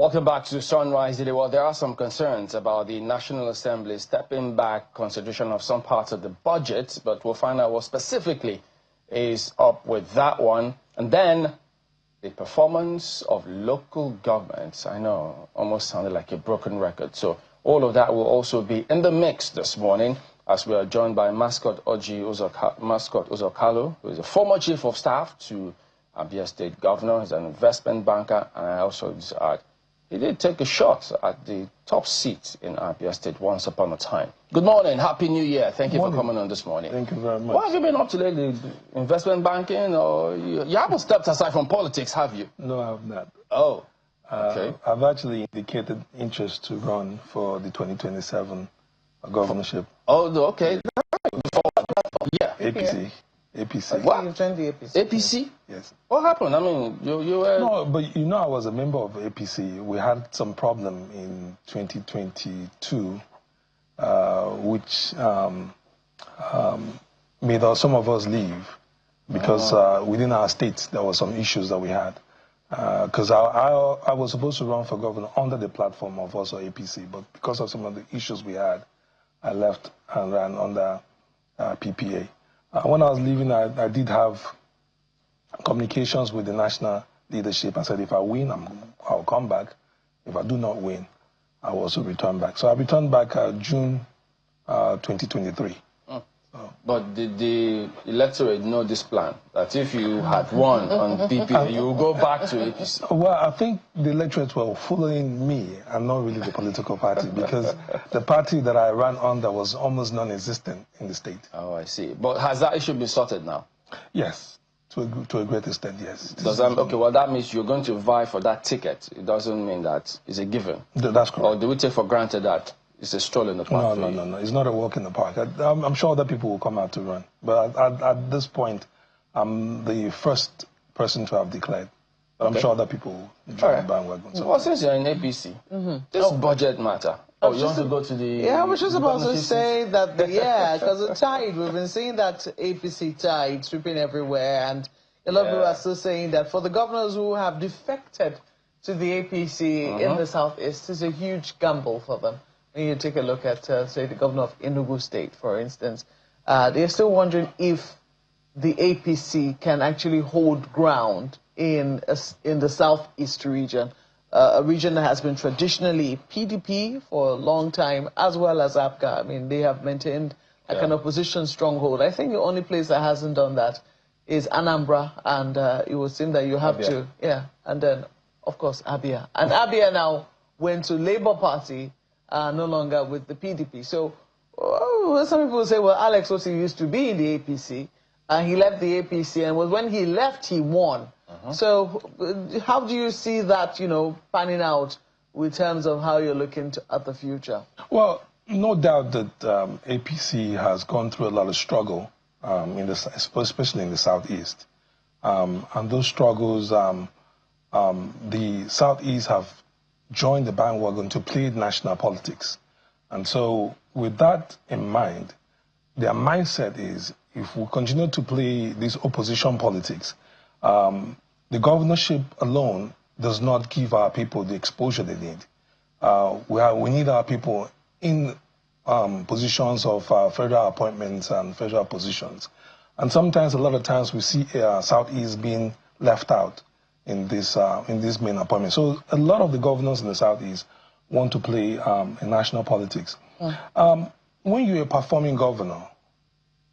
Welcome back to Sunrise Daily. Well, there are some concerns about the National Assembly stepping back consideration of some parts of the budget, but we'll find out what specifically is up with that one. And then the performance of local governments. I know, almost sounded like a broken record. So all of that will also be in the mix this morning as we are joined by Mascot Uzor-Kalu, who is a former chief of staff to Abia State Governor. He's an investment banker, and I also he did take a shot at the top seat in Abia State once upon a time. Good morning. Happy New Year. Thank you for coming on this morning. Thank you very much. What have you been up to lately? Investment banking? Or you haven't stepped aside from politics, have you? No, I have not. Oh, okay. I've actually indicated interest to run for the 2027 governorship. Oh, okay. Yeah. APC. APC. Okay, what? You joined the APC? APC? Yes. What happened? I mean, you were... No, but you know I was a member of APC. We had some problem in 2022, which made some of us leave because within our state there were some issues that we had. Because I was supposed to run for governor under the platform of also APC, but because of some of the issues we had, I left and ran under PPA. When I was leaving, I did have communications with the national leadership. I said, if I win, I'll come back. If I do not win, I will also return back. So I returned back June 2023. Oh. So. But did the electorate know this plan? That if you had won on PPA, you will go back to APC? Well, I think the electorate were following me and not really the political party, because the party that I ran under was almost non-existent in the state. Oh, I see. But has that issue been sorted now? Yes. To a great extent, yes. Does that, okay, well, that means you're going to vie for that ticket. It doesn't mean that it's a given. That's correct. Or do we take for granted that it's a stroll in the park? No. It's not a walk in the park. I'm sure other people will come out to run. But at this point, I'm the first person to have declared. But I'm sure other people will join the bandwagon. So. Well, since you're in APC, this budget matter. Oh, you want to go to the... Yeah, I was just about to say that, because the tide, we've been seeing that APC tide sweeping everywhere, and a lot of people are still saying that for the governors who have defected to the APC in the southeast, it's a huge gamble for them. When you take a look at, say, the governor of Enugu State, for instance, they're still wondering if the APC can actually hold ground in the southeast region. A region that has been traditionally PDP for a long time, as well as Abia. I mean, they have maintained like an opposition stronghold. I think the only place that hasn't done that is Anambra, and it would seem that you have to, and then, of course, Abia. And Abia now went to Labour Party, no longer with the PDP. So some people say, well, Alex Otti used to be in the APC, and he left the APC, and when he left, he won. So how do you see that, panning out in terms of how you're looking at the future? Well, no doubt that APC has gone through a lot of struggle, especially in the southeast. And those struggles, the southeast have joined the bandwagon to play national politics. And so with that in mind, their mindset is, if we continue to play this opposition politics, the governorship alone does not give our people the exposure they need. We need our people in positions of federal appointments and federal positions. And sometimes, a lot of times, we see Southeast being left out in this main appointment. So a lot of the governors in the Southeast want to play in national politics. When you're a performing governor,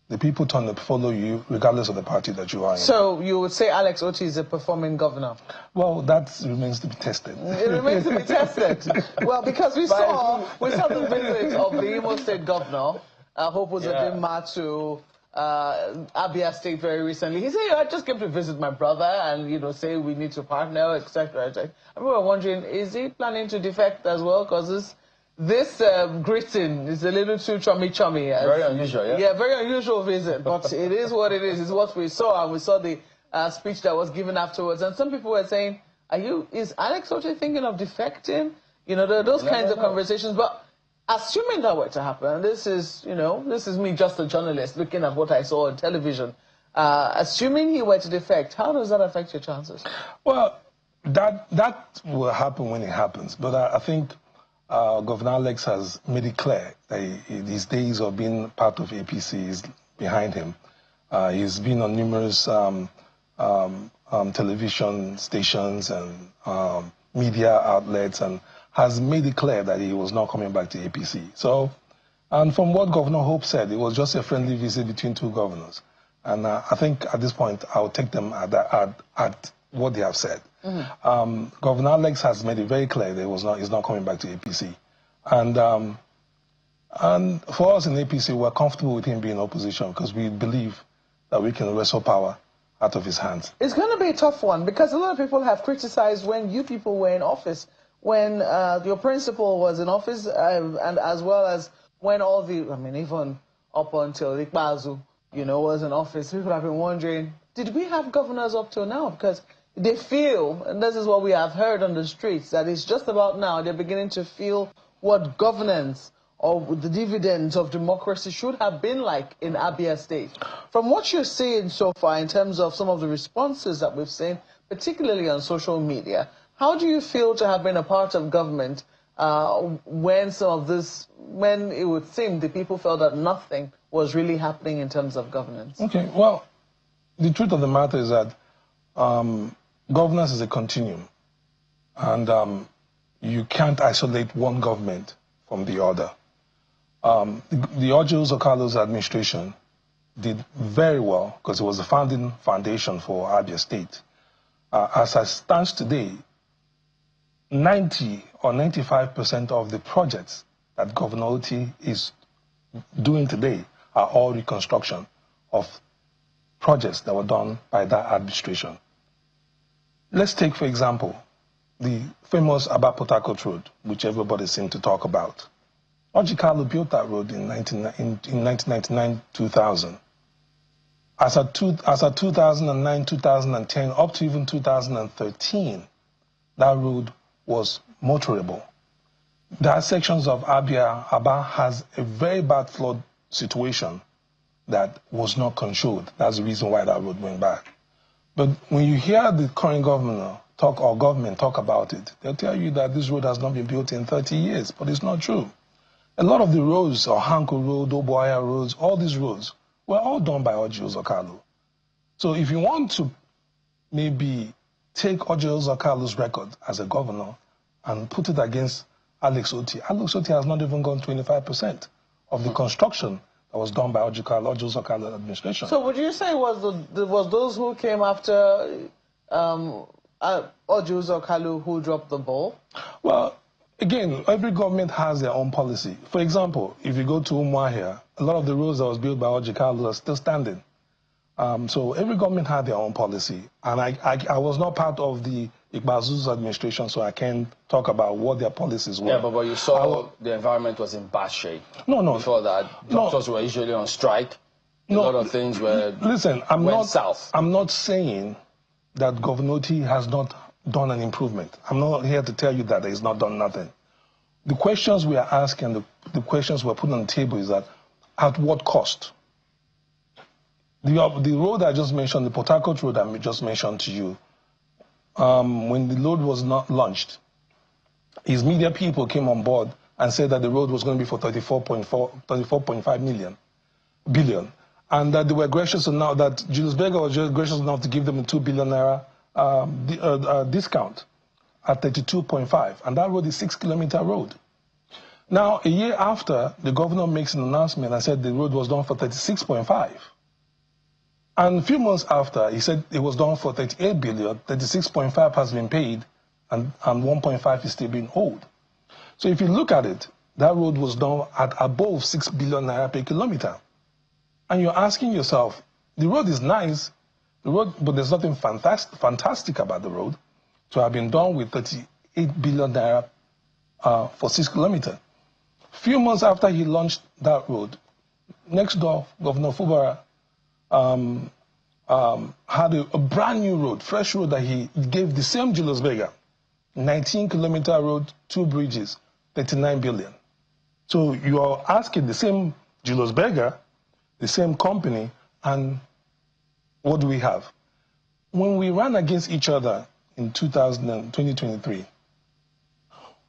the people tend to follow you regardless of the party that you are in. So you would say Alex Otti is a performing governor? Well, that remains to be tested. It remains to be tested. Well, because we saw the visit of the Imo State governor, Hope Uzodimma, to Abia State very recently. He said, I just came to visit my brother and, say we need to partner, etc. And we were wondering, is he planning to defect as well? Because this greeting is a little too chummy. Very unusual, yeah? Yeah, very unusual visit, but it is what it is. It's what we saw, and we saw the speech that was given afterwards. And some people were saying, is Alex Otti thinking of defecting? There are those kinds of conversations. But assuming that were to happen, this is me, just a journalist, looking at what I saw on television. Assuming he were to defect, how does that affect your chances? Well, That will happen when it happens. But I think Governor Alex has made it clear that his days of being part of APC is behind him. He's been on numerous television stations and media outlets and has made it clear that he was not coming back to APC. So, and from what Governor Hope said, it was just a friendly visit between two governors. And I think at this point, I'll take them at what they have said. Mm-hmm. Governor Alex has made it very clear that he's not coming back to APC. And for us in APC, we're comfortable with him being in opposition because we believe that we can wrestle power out of his hands. It's going to be a tough one because a lot of people have criticized when you people were in office, when your principal was in office, and as well as when all the, I mean, even up until Ikpeazu, was in office, people have been wondering, did we have governors up till now? Because they feel, and this is what we have heard on the streets, that it's just about now they're beginning to feel what governance or the dividends of democracy should have been like in Abia State. From what you're seeing so far in terms of some of the responses that we've seen, particularly on social media, how do you feel to have been a part of government when it would seem the people felt that nothing was really happening in terms of governance? Okay, well, the truth of the matter is that governance is a continuum, and you can't isolate one government from the other. The Uzor-Kalu's administration did very well because it was the founding foundation for Abia State. As it stands today, 90 or 95% of the projects that Governor Otti is doing today are all reconstruction of projects that were done by that administration. Let's take, for example, the famous Abia-Port Road, which everybody seems to talk about. Uzor-Kalu built that road in 1999-2000. As of 2009-2010, up to even 2013, that road was motorable. There are sections of Abia has a very bad flood situation that was not controlled. That's the reason why that road went back. But when you hear the current government talk about it, they'll tell you that this road has not been built in 30 years, but it's not true. A lot of the roads, or Hanko Road, Oboaya roads, all these roads were all done by Uzor-Kalu. So if you want to maybe take Uzor-Kalu's record as a governor and put it against Alex Otti has not even gone 25% of the construction that was done by Uzor-Kalu administration. So would you say was those who came after Uzor-Kalu who dropped the ball? Well, again, every government has their own policy. For example, if you go to Umuahia, a lot of the roads that was built by Uzor-Kalu are still standing. So every government had their own policy. And I was not part of the Ikpeazu's administration, so I can't talk about what their policies were. Yeah, but you saw the environment was in bad shape. No. Before that, doctors were usually on strike. A lot of things went south. I'm not saying that Governor Otti has not done an improvement. I'm not here to tell you that he's not done nothing. The questions we are asking, the questions we're putting on the table is that at what cost? The road I just mentioned, the Port Harcourt road I just mentioned to you, when the road was not launched, his media people came on board and said that the road was going to be for 34.5 billion. And that they were gracious enough, that Julius Berger was just gracious enough to give them a 2 billion naira discount at 32.5. And that road is a 6-kilometer road. Now, a year after, the governor makes an announcement and said the road was done for 36.5. And a few months after, he said it was done for 38 billion, 36.5 has been paid, and 1.5 is still being owed. So if you look at it, that road was done at above 6 billion naira per kilometer. And you're asking yourself, the road is nice, but there's nothing fantastic about the road to have been done with 38 billion naira for 6 kilometers. A few months after he launched that road, next door, Governor Fubara had a brand new road, fresh road that he gave the same Julius Berger, 19-kilometer road, 2 bridges, 39 billion. So you are asking the same Julius Berger, the same company, and what do we have? When we ran against each other in 2023,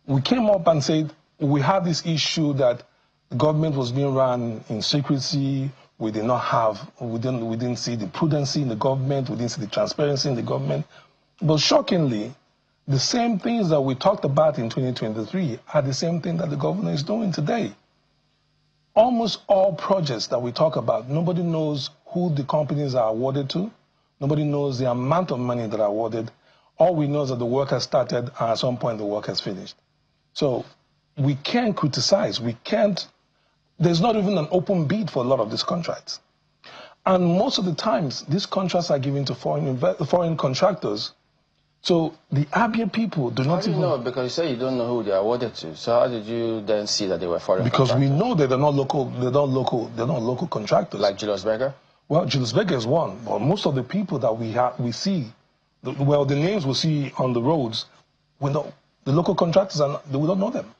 we came up and said we had this issue that the government was being run in secrecy. We didn't see the prudency in the government. We didn't see the transparency in the government. But shockingly, the same things that we talked about in 2023 are the same thing that the governor is doing today. Almost all projects that we talk about, nobody knows who the companies are awarded to. Nobody knows the amount of money that are awarded. All we know is that the work has started and at some point the work has finished. So we can't criticize. There's not even an open bid for a lot of these contracts. And most of the times, these contracts are given to foreign contractors. So the Abia people do not even... How do you know? Because you say you don't know who they are awarded to. So how did you then see that they were foreign contractors? Because contractors? we know that they're not local contractors. Like Julius Berger? Well, Julius Berger is one, but most of the people that we see, the names we see on the roads, the local contractors, we don't know them.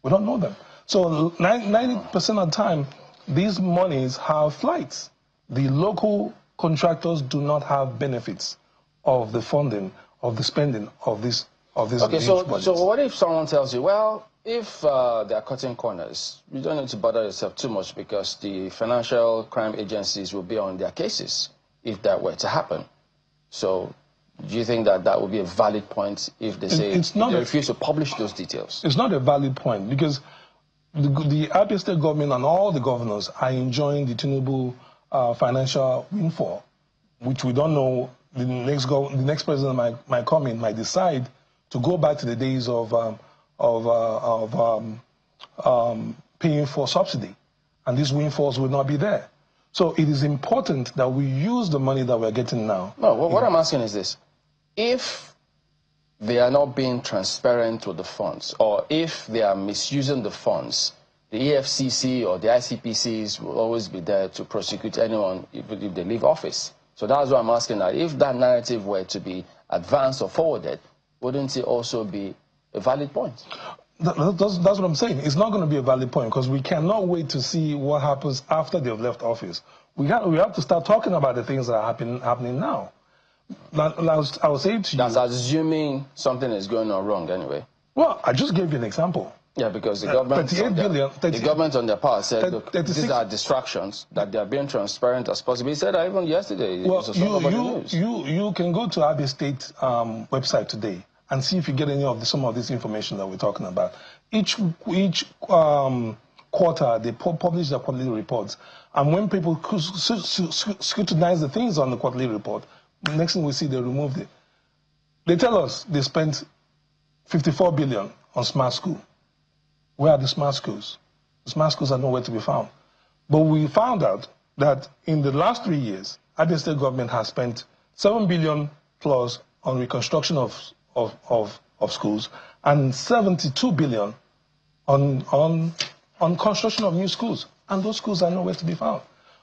We don't know them. So 90% of the time, these monies have flights. The local contractors do not have benefits of the funding, of the spending of this. Okay, so what if someone tells you, well, if they are cutting corners, you don't need to bother yourself too much because the financial crime agencies will be on their cases if that were to happen. So do you think that that would be a valid point if they say they refuse to publish those details? It's not a valid point because the Abia State government and all the governors are enjoying the Tinubu financial windfall, which we don't know. The next president might decide to go back to the days of paying for subsidy, and these windfalls will not be there. So it is important that we use the money that we're getting now. No, what I'm asking is this. If they are not being transparent with the funds, or if they are misusing the funds, the EFCC or the ICPCs will always be there to prosecute anyone even if they leave office. So that's why I'm asking that if that narrative were to be advanced or forwarded, wouldn't it also be a valid point? That's what I'm saying. It's not going to be a valid point because we cannot wait to see what happens after they've left office. We have to start talking about the things that are happening now. I was saying to you... That's assuming something is going on wrong anyway. Well, I just gave you an example. Yeah, because the government on their part said, look, these are distractions, that they are being transparent as possible. He said that even yesterday. Well, you can go to Abia State website today and see if you get any of some of this information that we're talking about. Each quarter, they publish their quarterly reports. And when people scrutinize the things on the quarterly report, the next thing we see, they removed it. They tell us they spent 54 billion on smart school. Where are the smart schools? The smart schools are nowhere to be found. But we found out that in the last 3 years, Abia State government has spent 7 billion plus on reconstruction of schools and 72 billion on construction of new schools. And those schools are nowhere to be found.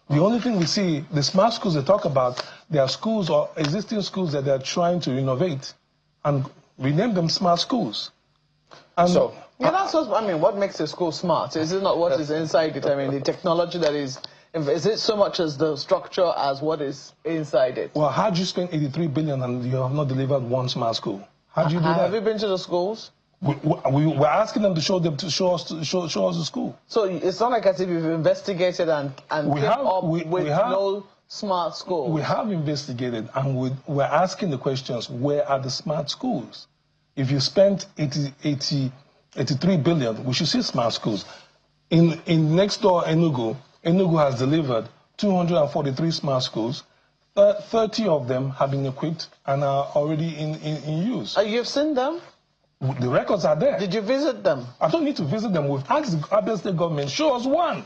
The only thing we see, the smart schools they talk about, they are schools or existing schools that they're trying to innovate and rename them smart schools. And so, yeah, that's what makes a school smart? Is it not what is inside it? I mean, the technology that is it so much as the structure as what is inside it? Well, how do you spend 83 billion and you have not delivered one smart school? How do you do that? Have you been to the schools? We're asking them to show us the school. So it's not like as if you've investigated and came up with no smart schools. We have investigated and we're asking the questions, where are the smart schools? If you spent 83 billion, we should see smart schools. In next door Enugu has delivered 243 smart schools. 30 of them have been equipped and are already in use. You've seen them? The records are there. Did you visit them? I don't need to visit them. We've asked the Abia State government, show us one.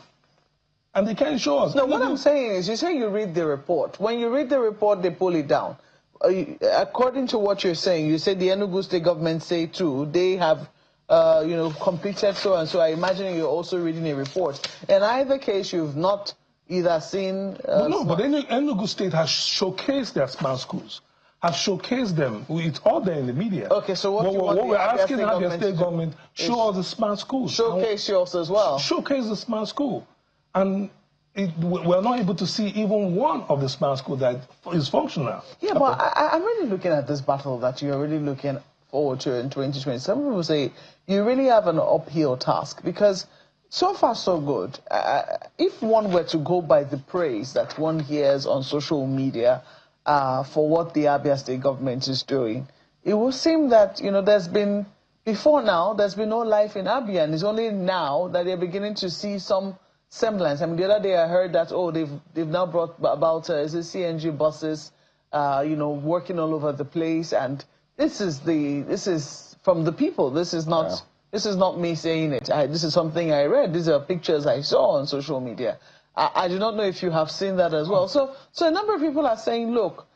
And they can't show us. No, what I'm saying is, you say you read the report. When you read the report, they pull it down. According to what you're saying, you said the Enugu State government say too, they have completed so and so. I imagine you're also reading a report. In either case, you've not either seen... no, but Enugu State has showcased their smart schools. Have showcased them. It's all there in the media. Okay, so what we're asking the Abia State government, show us the smart schools. Showcase yours as well. Showcase the smart school. And we're not able to see even one of the smart schools that is functional. Yeah, but I'm really looking at this battle that you're really looking forward to in 2020. Some people say you really have an uphill task because so far so good. If one were to go by the praise that one hears on social media for what the Abia state government is doing, it would seem that, you know, there's been no life in Abia, and it's only now that they're beginning to see some semblance. I mean, the other day I heard that, oh, they've now brought about CNG buses, you know, working all over the place, and this is from the people. This is not me saying it. This is something I read. These are pictures I saw on social media. I do not know if you have seen that as well. So a number of people are saying, look,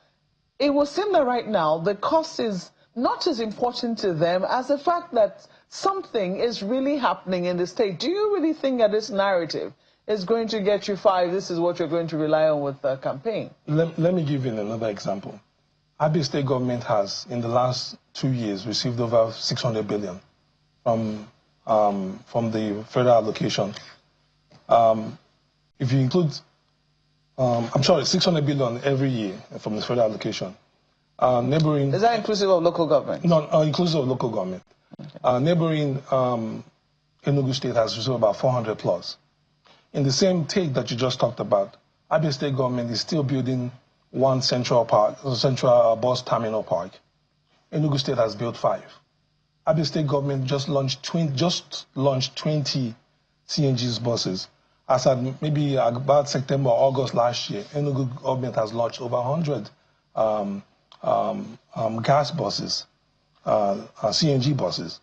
it would seem that right now the cost is not as important to them as the fact that something is really happening in the state. Do you really think that this narrative is going to get you five? This is what you're going to rely on with the campaign. Let me give you another example. Abia state government has, in the last 2 years, received over 600 billion from the federal allocation. If you include, 600 billion every year from the federal allocation. Neighboring. Is that inclusive of local government? No, inclusive of local government. Okay. Neighboring Enugu state has received about 400 plus. In the same take that you just talked about, Abia state government is still building one central bus terminal park. Enugu state has built 5. Abia state government just launched 20 CNG buses. As at maybe about September or August last year, Enugu government has launched over 100 gas buses, CNG buses.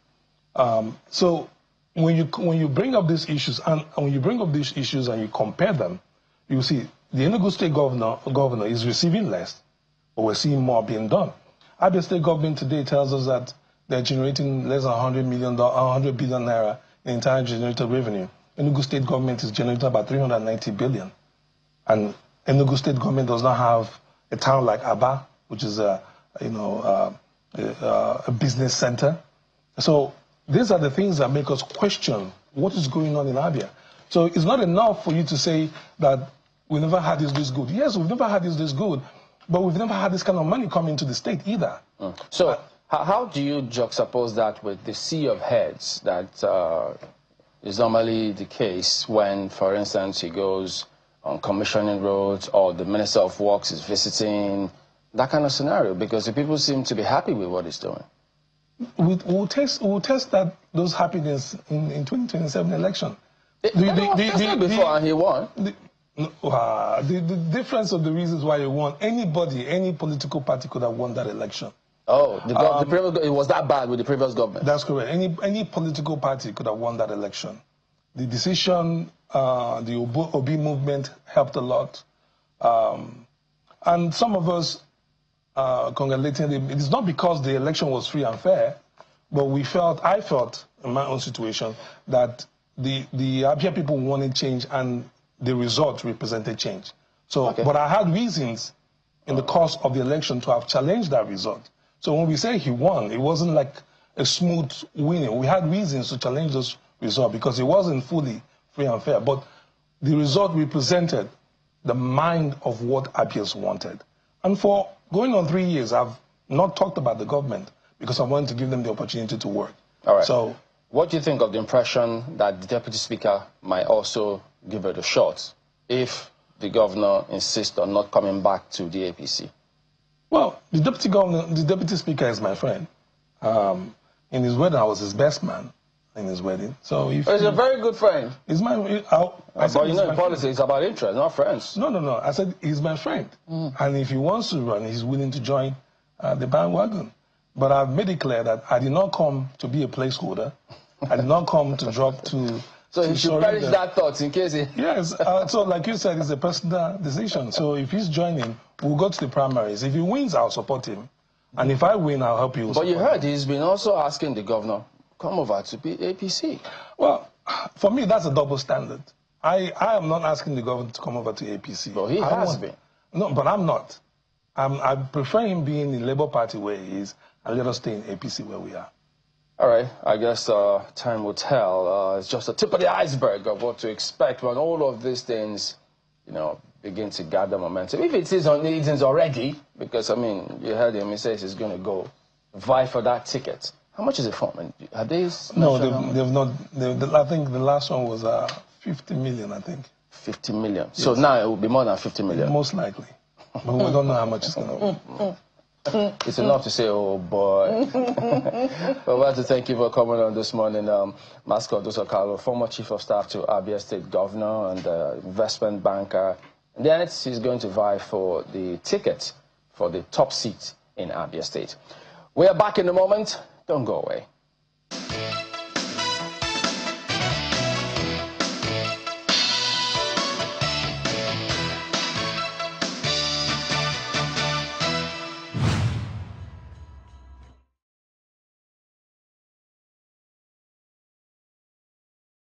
So when you bring up these issues and you compare them, you see the Enugu state governor is receiving less, but we're seeing more being done. Abia state government today tells us that they're generating less than 100 billion naira in entire generated revenue. Enugu state government is generating about 390 billion, and Enugu state government does not have a town like Abia, which is a business center. So these are the things that make us question what is going on in Abia. So it's not enough for you to say that we never had this good. Yes, we've never had this good, but we've never had this kind of money come into the state either. So how do you juxtapose that with the sea of heads that is normally the case when, for instance, he goes on commissioning roads or the Minister of Works is visiting, that kind of scenario, because the people seem to be happy with what he's doing? We'll test those happiness in 2027 election. Before and he won. The difference of the reasons why he won, any political party could have won that election. Oh, it was that bad with the previous government? That's correct. Any political party could have won that election. The decision, the Obi movement helped a lot. And some of us congratulated him. It is not because the election was free and fair, but I felt in my own situation that the Abia people wanted change and the result represented change. So, okay. But I had reasons in the course of the election to have challenged that result. So when we say he won, it wasn't like a smooth winning. We had reasons to challenge those results because it wasn't fully free and fair. But the result represented the mind of what Abians wanted. And for going on 3 years, I've not talked about the government because I wanted to give them the opportunity to work. All right. So, what do you think of the impression that the Deputy Speaker might also give it a shot if the governor insists on not coming back to the APC? Well, the Deputy Speaker is my friend. In his wedding, I was his best man in his wedding. So he's a very good friend. He's my. But you know, in politics, it's about interest, not friends. No. I said he's my friend, and if he wants to run, he's willing to join the bandwagon. But I've made it clear that I did not come to be a placeholder. I did not come to drop to. So you should perish that thought in case he... Yes. So like you said, it's a personal decision. So if he's joining, we'll go to the primaries. If he wins, I'll support him. And if I win, I'll help you. But you heard he's been also asking the governor, come over to be APC. Well, for me, that's a double standard. I am not asking the governor to come over to APC. But he has been. No, but I'm not. I prefer him being in the Labour Party where he is, and let us stay in APC where we are. All right, I guess time will tell. It's just a tip of the iceberg of what to expect when all of these things you know, begin to gather momentum. If it is already, because, I mean, you heard him, he says he's going to go vie for that ticket. How much is it for? Are they... No, they've not. I think the last one was 50 million, I think. 50 million. Yes. So now it will be more than 50 million? Most likely. But we don't know how much it's going to be. It's enough to say, oh boy. But I want to thank you for coming on this morning. Mascot Uzor-Kalu, former Chief of Staff to Abia State Governor and investment banker. And then he's going to vie for the ticket for the top seat in Abia State. We are back in a moment. Don't go away.